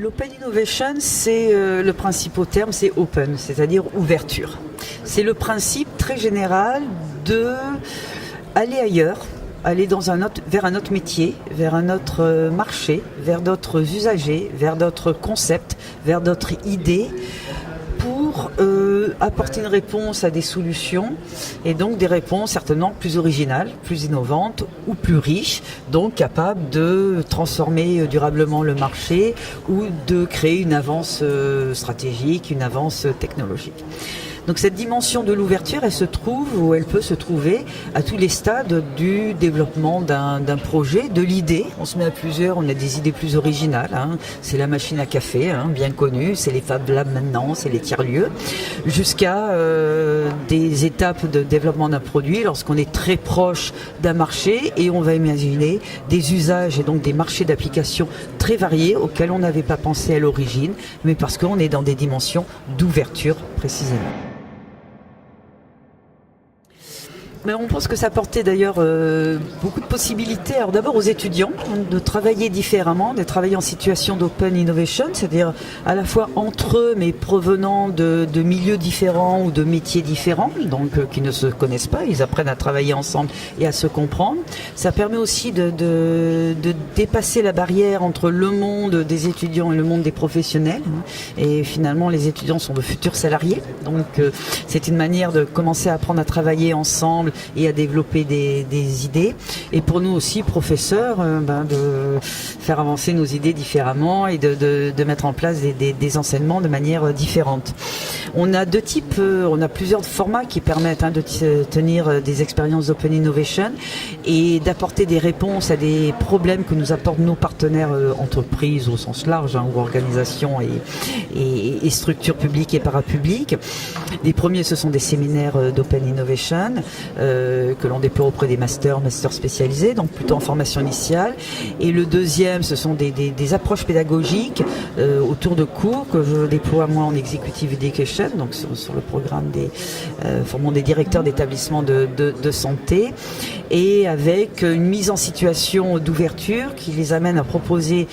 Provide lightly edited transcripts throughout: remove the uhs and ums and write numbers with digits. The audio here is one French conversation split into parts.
L'open innovation, c'est le principe au terme, c'est open, c'est-à-dire ouverture. C'est le principe très général de aller ailleurs, aller vers un autre métier, vers un autre marché, vers d'autres usagers, vers d'autres concepts, vers d'autres idées, pour apporter une réponse à des solutions, et donc des réponses certainement plus originales, plus innovantes ou plus riches, donc capables de transformer durablement le marché ou de créer une avance stratégique, une avance technologique. Donc cette dimension de l'ouverture, elle se trouve, ou elle peut se trouver à tous les stades du développement d'un projet, de l'idée. On se met à plusieurs, on a des idées plus originales. C'est la machine à café, bien connue, c'est les Fab Labs maintenant, c'est les tiers-lieux, jusqu'à des étapes de développement d'un produit lorsqu'on est très proche d'un marché et on va imaginer des usages et donc des marchés d'application très variés auxquels on n'avait pas pensé à l'origine, mais parce qu'on est dans des dimensions d'ouverture précisément. Mais on pense que ça apportait d'ailleurs beaucoup de possibilités. Alors d'abord aux étudiants de travailler différemment, de travailler en situation d'open innovation, c'est-à-dire à la fois entre eux mais provenant de milieux différents ou de métiers différents, donc qui ne se connaissent pas, ils apprennent à travailler ensemble et à se comprendre. Ça permet aussi de dépasser la barrière entre le monde des étudiants et le monde des professionnels. Et finalement les étudiants sont de futurs salariés, donc c'est une manière de commencer à apprendre à travailler ensemble et à développer des idées. Et pour nous aussi, professeurs, de faire avancer nos idées différemment et de mettre en place des enseignements de manière différente. On a deux types, on a plusieurs formats qui permettent de tenir des expériences d'open innovation et d'apporter des réponses à des problèmes que nous apportent nos partenaires entreprises au sens large, ou organisations et structures publiques et parapubliques. Les premiers, ce sont des séminaires d'open innovation que l'on déploie auprès des masters spécialisés, donc plutôt en formation initiale. Et le deuxième, ce sont des approches pédagogiques autour de cours que je déploie moi en Executive Education, donc sur le programme formant des directeurs d'établissements de santé, et avec une mise en situation d'ouverture qui les amène à proposer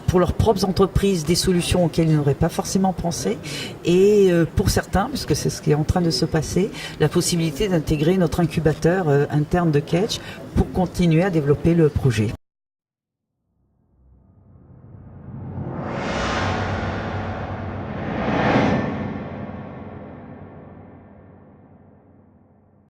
pour leurs propres entreprises des solutions auxquelles ils n'auraient pas forcément pensé, et pour certains, puisque c'est ce qui est en train de se passer, la possibilité d'intégrer notre incubateur interne de Catch pour continuer à développer le projet.